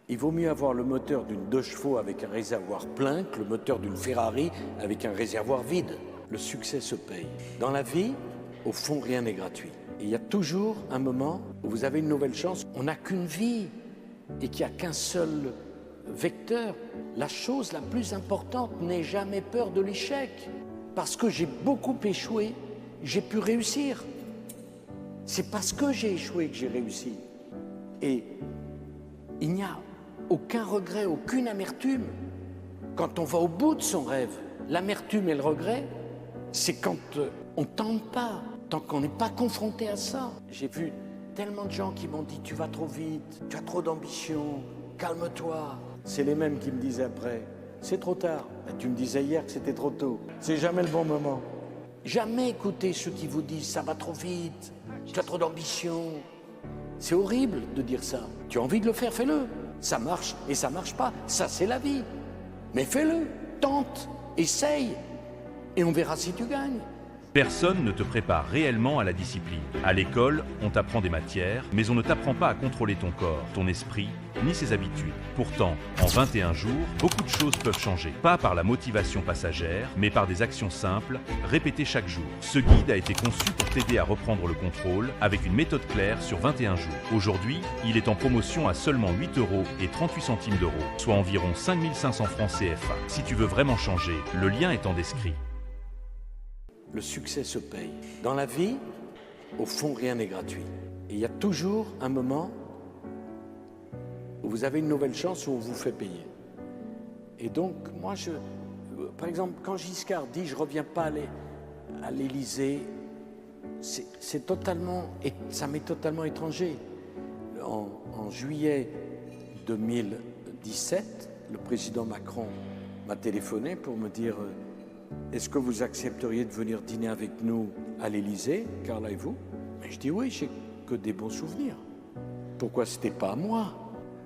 Il vaut mieux avoir le moteur d'une 2 chevaux avec un réservoir plein que le moteur d'une Ferrari avec un réservoir vide. Le succès se paye. Dans la vie, au fond, rien n'est gratuit. Et il y a toujours un moment où vous avez une nouvelle chance. On n'a qu'une vie et qu'il n'y a qu'un seul vecteur. La chose la plus importante, n'aie jamais peur de l'échec. Parce que j'ai beaucoup échoué, j'ai pu réussir. C'est parce que j'ai échoué que j'ai réussi. Et il n'y a aucun regret, aucune amertume. Quand on va au bout de son rêve, l'amertume et le regret, c'est quand on ne tente pas, tant qu'on n'est pas confronté à ça. J'ai vu tellement de gens qui m'ont dit « tu vas trop vite, tu as trop d'ambition, calme-toi ». C'est les mêmes qui me disaient après « c'est trop tard, tu me disais hier que c'était trop tôt, c'est jamais le bon moment ». Jamais écouter ceux qui vous disent « ça va trop vite, tu as trop d'ambition ». C'est horrible de dire ça. Tu as envie de le faire, fais-le. Ça marche et ça marche pas. Ça, c'est la vie. Mais fais-le, tente, essaye, et on verra si tu gagnes. Personne ne te prépare réellement à la discipline. À l'école, on t'apprend des matières, mais on ne t'apprend pas à contrôler ton corps, ton esprit, ni ses habitudes. Pourtant, en 21 jours, beaucoup de choses peuvent changer. Pas par la motivation passagère, mais par des actions simples, répétées chaque jour. Ce guide a été conçu pour t'aider à reprendre le contrôle avec une méthode claire sur 21 jours. Aujourd'hui, il est en promotion à seulement 8,38 €, soit environ 5 500 francs CFA. Si tu veux vraiment changer, le lien est en description. Le succès se paye. Dans la vie, au fond, rien n'est gratuit. Et il y a toujours un moment où vous avez une nouvelle chance où on vous fait payer. Et donc, moi, par exemple, quand Giscard dit « je ne reviens pas à l'Élysée », c'est totalement, ça m'est totalement étranger. En juillet 2017, le président Macron m'a téléphoné pour me dire « est-ce que vous accepteriez de venir dîner avec nous à l'Élysée, Carla et vous ?» Mais je dis oui, j'ai que des bons souvenirs. Pourquoi c'était pas à moi?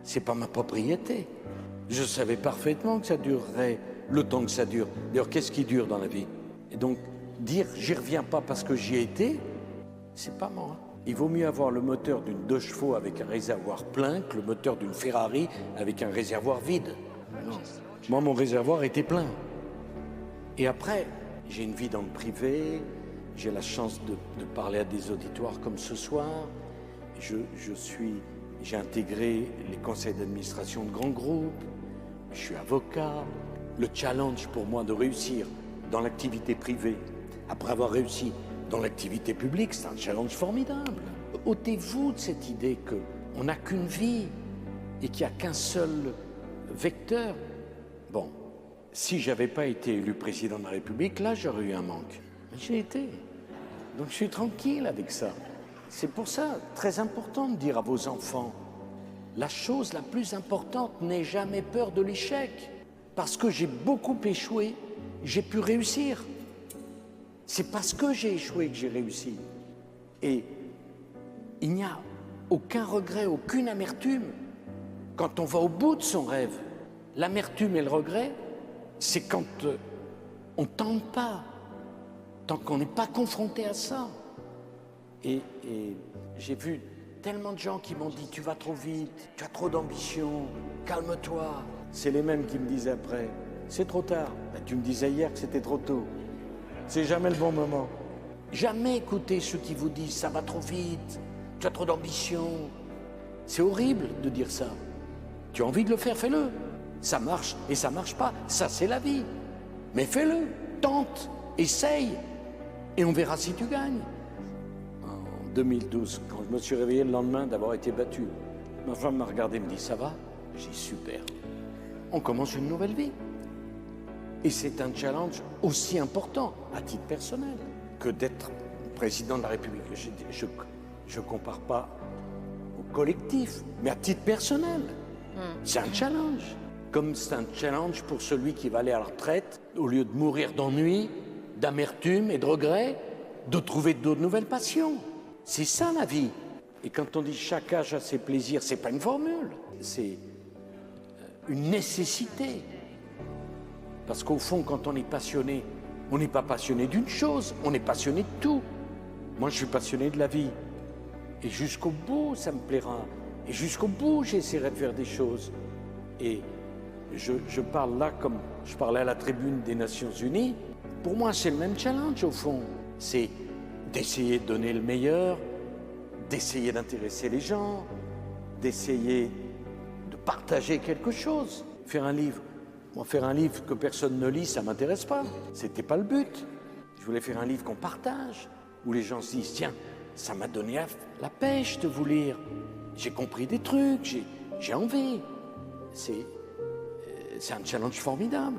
C'est pas ma propriété. Je savais parfaitement que ça durerait le temps que ça dure. D'ailleurs, qu'est-ce qui dure dans la vie? Et donc, dire j'y reviens pas parce que j'y ai été, c'est pas moi. Il vaut mieux avoir le moteur d'une 2 chevaux avec un réservoir plein que le moteur d'une Ferrari avec un réservoir vide. Non. Moi, mon réservoir était plein. Et après, j'ai une vie dans le privé, j'ai la chance de parler à des auditoires comme ce soir. J'ai intégré les conseils d'administration de grands groupes, je suis avocat. Le challenge pour moi de réussir dans l'activité privée, après avoir réussi dans l'activité publique, c'est un challenge formidable. Ôtez-vous de cette idée qu'on n'a qu'une vie et qu'il n'y a qu'un seul vecteur. Bon. Si je n'avais pas été élu président de la République, là, j'aurais eu un manque. Mais j'ai été. Donc, je suis tranquille avec ça. C'est pour ça, très important de dire à vos enfants, la chose la plus importante, n'aie jamais peur de l'échec. Parce que j'ai beaucoup échoué, j'ai pu réussir. C'est parce que j'ai échoué que j'ai réussi. Et il n'y a aucun regret, aucune amertume. Quand on va au bout de son rêve, l'amertume et le regret, c'est quand on ne tente pas, tant qu'on n'est pas confronté à ça. Et j'ai vu tellement de gens qui m'ont dit « tu vas trop vite, tu as trop d'ambition, calme-toi ». C'est les mêmes qui me disaient après « c'est trop tard, tu me disais hier que c'était trop tôt, c'est jamais le bon moment ». Jamais écouter ceux qui vous disent « ça va trop vite, tu as trop d'ambition ». C'est horrible de dire ça. Tu as envie de le faire, fais-le. Ça marche et ça marche pas, ça c'est la vie. Mais fais-le, tente, essaye, et on verra si tu gagnes. En 2012, quand je me suis réveillé le lendemain d'avoir été battu, ma femme m'a regardé et me dit « ça va ?» J'ai dit « super, on commence une nouvelle vie ». Et c'est un challenge aussi important, à titre personnel, que d'être président de la République. Je ne compare pas au collectif, mais à titre personnel, c'est un challenge. Comme c'est un challenge pour celui qui va aller à la retraite, au lieu de mourir d'ennui, d'amertume et de regret, de trouver d'autres nouvelles passions. C'est ça la vie. Et quand on dit chaque âge a ses plaisirs, c'est pas une formule, c'est une nécessité. Parce qu'au fond, quand on est passionné, on n'est pas passionné d'une chose, on est passionné de tout. Moi, je suis passionné de la vie. Et jusqu'au bout, ça me plaira. Et jusqu'au bout, j'essaierai de faire des choses. Et je parle là comme je parlais à la tribune des Nations Unies. Pour moi, c'est le même challenge au fond. C'est d'essayer de donner le meilleur, d'essayer d'intéresser les gens, d'essayer de partager quelque chose. Faire un livre. Moi, faire un livre que personne ne lit, ça ne m'intéresse pas. C'était pas le but. Je voulais faire un livre qu'on partage, où les gens se disent, tiens, ça m'a donné la pêche de vous lire. J'ai compris des trucs, j'ai envie. C'est un challenge formidable.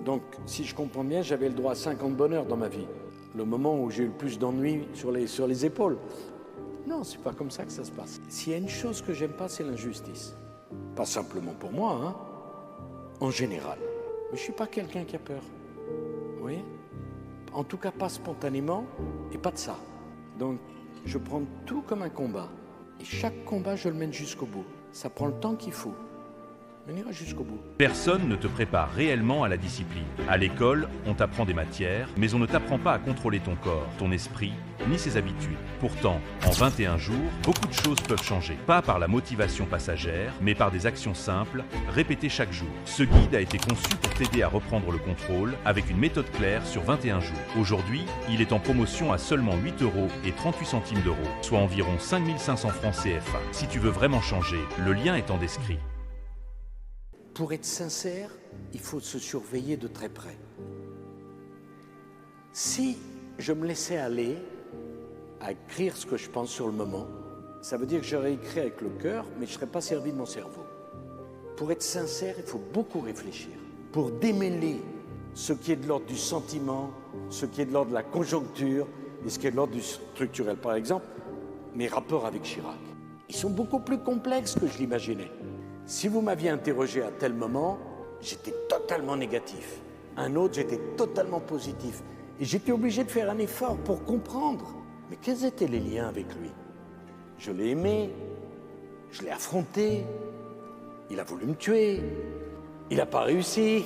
Donc, si je comprends bien, j'avais le droit à 50 bonheurs dans ma vie. Le moment où j'ai eu le plus d'ennuis sur les épaules. Non, c'est pas comme ça que ça se passe. S'il y a une chose que j'aime pas, c'est l'injustice. Pas simplement pour moi, hein, en général. Mais je suis pas quelqu'un qui a peur. Vous voyez ? En tout cas, pas spontanément et pas de ça. Donc, je prends tout comme un combat. Et chaque combat, je le mène jusqu'au bout. Ça prend le temps qu'il faut. On ira jusqu'au bout. Personne ne te prépare réellement à la discipline. À l'école, on t'apprend des matières, mais on ne t'apprend pas à contrôler ton corps, ton esprit, ni ses habitudes. Pourtant, en 21 jours, beaucoup de choses peuvent changer. Pas par la motivation passagère, mais par des actions simples, répétées chaque jour. Ce guide a été conçu pour t'aider à reprendre le contrôle avec une méthode claire sur 21 jours. Aujourd'hui, il est en promotion à seulement 8 € et 38 centimes d'euros, soit environ 5500 francs CFA. Si tu veux vraiment changer, le lien est en description. Pour être sincère, il faut se surveiller de très près. Si je me laissais aller à écrire ce que je pense sur le moment, ça veut dire que j'aurais écrit avec le cœur, mais je ne serais pas servi de mon cerveau. Pour être sincère, il faut beaucoup réfléchir. Pour démêler ce qui est de l'ordre du sentiment, ce qui est de l'ordre de la conjoncture et ce qui est de l'ordre du structurel. Par exemple, mes rapports avec Chirac, ils sont beaucoup plus complexes que je l'imaginais. Si vous m'aviez interrogé à tel moment, j'étais totalement négatif. Un autre, j'étais totalement positif. Et j'étais obligé de faire un effort pour comprendre. Mais quels étaient les liens avec lui? Je l'ai aimé, je l'ai affronté, il a voulu me tuer, il n'a pas réussi.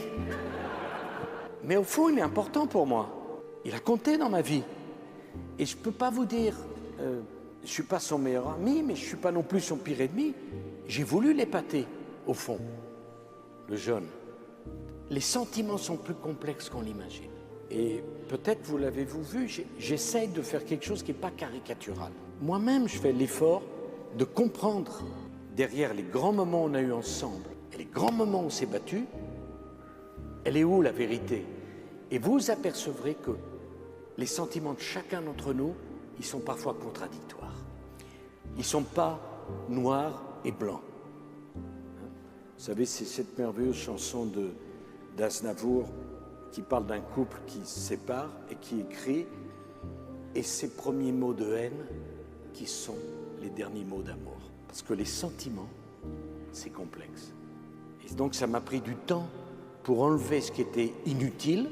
Mais au fond, il est important pour moi. Il a compté dans ma vie. Et je ne peux pas vous dire, je ne suis pas son meilleur ami, mais je ne suis pas non plus son pire ennemi. J'ai voulu l'épater, au fond, le jeune. Les sentiments sont plus complexes qu'on l'imagine. Et peut-être, vous l'avez-vous vu, j'essaye de faire quelque chose qui n'est pas caricatural. Moi-même, je fais l'effort de comprendre, derrière les grands moments qu'on a eus ensemble, et les grands moments où on s'est battu, elle est où la vérité? Et vous apercevrez que les sentiments de chacun d'entre nous, ils sont parfois contradictoires. Ils ne sont pas noirs et blanc. Vous savez, c'est cette merveilleuse chanson d'Aznavour qui parle d'un couple qui se sépare et qui écrit « Et ces premiers mots de haine qui sont les derniers mots d'amour ». Parce que les sentiments, c'est complexe. Et donc ça m'a pris du temps pour enlever ce qui était inutile.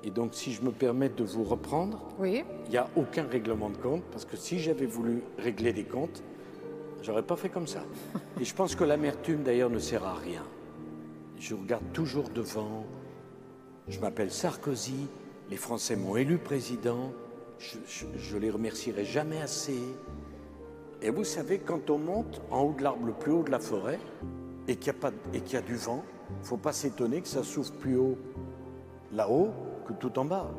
Et donc si je me permets de vous reprendre, oui. Il n'y a aucun règlement de compte, parce que si j'avais voulu régler des comptes, j'aurais pas fait comme ça. Et je pense que l'amertume, d'ailleurs, ne sert à rien. Je regarde toujours devant. Je m'appelle Sarkozy. Les Français m'ont élu président. Je les remercierai jamais assez. Et vous savez, quand on monte en haut de l'arbre le plus haut de la forêt, et qu'il y a du vent, il ne faut pas s'étonner que ça souffle plus haut là-haut que tout en bas.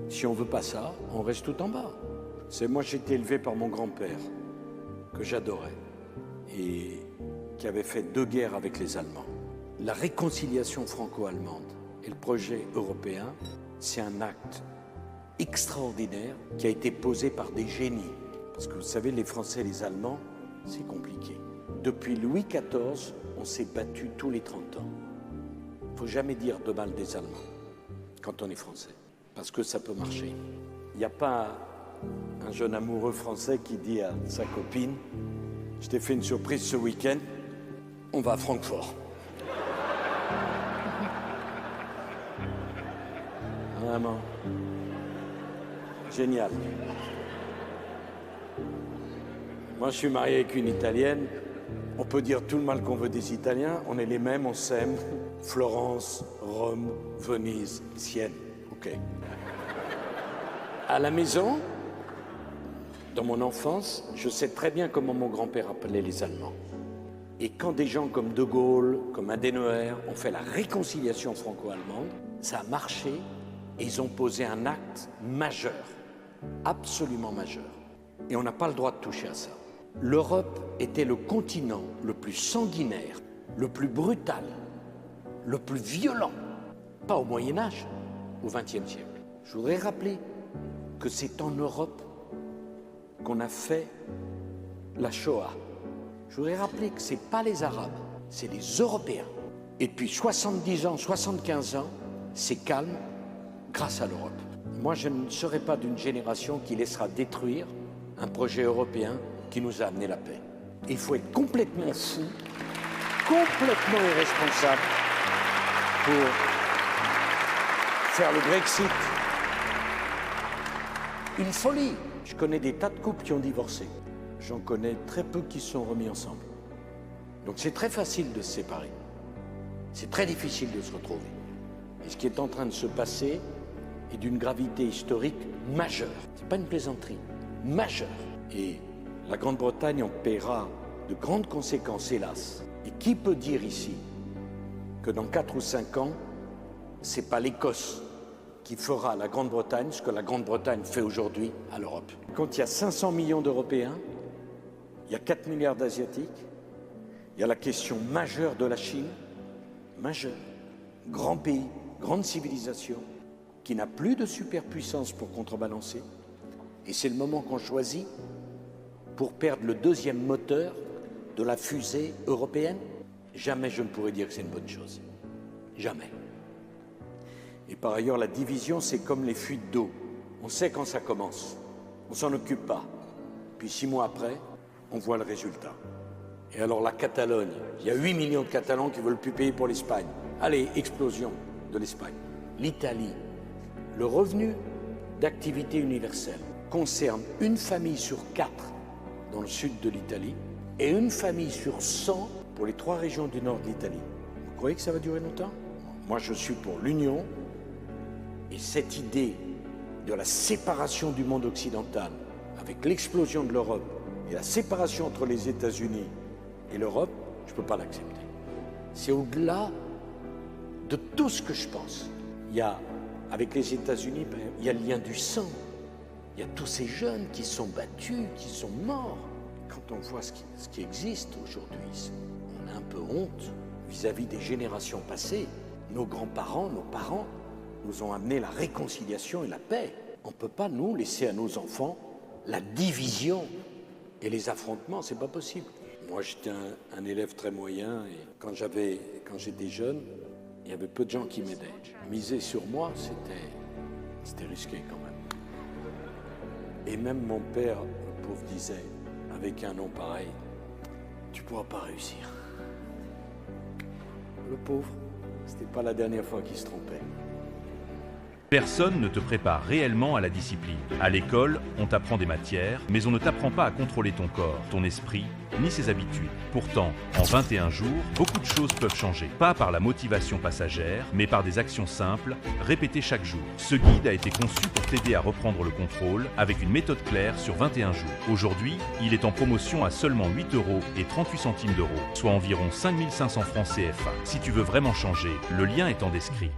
Si on ne veut pas ça, on reste tout en bas. Moi, j'ai été élevé par mon grand-père, que j'adorais, et qui avait fait 2 guerres avec les Allemands. La réconciliation franco-allemande et le projet européen, c'est un acte extraordinaire qui a été posé par des génies. Parce que vous savez, les Français et les Allemands, c'est compliqué. Depuis Louis XIV, on s'est battu tous les 30 ans. Il ne faut jamais dire de mal des Allemands quand on est Français, parce que ça peut marcher. Il n'y a pas un jeune amoureux français qui dit à sa copine « Je t'ai fait une surprise ce week-end, on va à Francfort. » Vraiment. Génial. Moi, je suis marié avec une Italienne. On peut dire tout le mal qu'on veut des Italiens. On est les mêmes, on s'aime. Florence, Rome, Venise, Sienne. OK. À la maison, Dans mon enfance, je sais très bien comment mon grand-père appelait les Allemands. Et quand des gens comme De Gaulle, comme Adenauer ont fait la réconciliation franco-allemande, ça a marché et ils ont posé un acte majeur, absolument majeur. Et on n'a pas le droit de toucher à ça. L'Europe était le continent le plus sanguinaire, le plus brutal, le plus violent, pas au Moyen-Âge, au XXe siècle. Je voudrais rappeler que c'est en Europe qu'on a fait la Shoah. Je voudrais rappeler que ce n'est pas les Arabes, c'est les Européens. Et depuis 70 ans, 75 ans, c'est calme grâce à l'Europe. Moi, je ne serai pas d'une génération qui laissera détruire un projet européen qui nous a amené la paix. Et il faut être complètement fou, complètement irresponsable pour faire le Brexit. Une folie. Je connais des tas de couples qui ont divorcé. J'en connais très peu qui se sont remis ensemble. Donc c'est très facile de se séparer. C'est très difficile de se retrouver. Et ce qui est en train de se passer est d'une gravité historique majeure. Ce n'est pas une plaisanterie, majeure. Et la Grande-Bretagne en paiera de grandes conséquences, hélas. Et qui peut dire ici que dans 4 ou 5 ans, ce n'est pas l'Écosse qui fera à la Grande-Bretagne ce que la Grande-Bretagne fait aujourd'hui à l'Europe. Quand il y a 500 millions d'Européens, il y a 4 milliards d'Asiatiques, il y a la question majeure de la Chine, majeure, grand pays, grande civilisation, qui n'a plus de superpuissance pour contrebalancer. Et c'est le moment qu'on choisit pour perdre le deuxième moteur de la fusée européenne. Jamais je ne pourrais dire que c'est une bonne chose. Jamais. Et par ailleurs, la division, c'est comme les fuites d'eau. On sait quand ça commence. On ne s'en occupe pas. Puis 6 mois après, on voit le résultat. Et alors la Catalogne, il y a 8 millions de Catalans qui ne veulent plus payer pour l'Espagne. Allez, explosion de l'Espagne. L'Italie, le revenu d'activité universelle concerne une famille sur 4 dans le sud de l'Italie et une famille sur 100 pour les 3 régions du nord de l'Italie. Vous croyez que ça va durer longtemps? Moi, je suis pour l'union et cette idée de la séparation du monde occidental avec l'explosion de l'Europe et la séparation entre les États-Unis et l'Europe, je ne peux pas l'accepter. C'est au-delà de tout ce que je pense. Il y a, avec les États-Unis, il y a le lien du sang. Il y a tous ces jeunes qui sont battus, qui sont morts. Quand on voit ce qui existe aujourd'hui, on a un peu honte vis-à-vis des générations passées. Nos grands-parents, nos parents nous ont amené la réconciliation et la paix. On ne peut pas, nous, laisser à nos enfants la division et les affrontements, c'est pas possible. Moi, j'étais un élève très moyen et quand j'étais jeune, il y avait peu de gens qui m'aidaient. Miser sur moi, c'était risqué quand même. Et même mon père, le pauvre, disait, avec un nom pareil, tu ne pourras pas réussir. Le pauvre, c'était pas la dernière fois qu'il se trompait. Personne ne te prépare réellement à la discipline. À l'école, on t'apprend des matières, mais on ne t'apprend pas à contrôler ton corps, ton esprit, ni ses habitudes. Pourtant, en 21 jours, beaucoup de choses peuvent changer. Pas par la motivation passagère, mais par des actions simples, répétées chaque jour. Ce guide a été conçu pour t'aider à reprendre le contrôle avec une méthode claire sur 21 jours. Aujourd'hui, il est en promotion à seulement 8 € et 38 centimes d'euros, soit environ 5 500 francs CFA. Si tu veux vraiment changer, le lien est en description.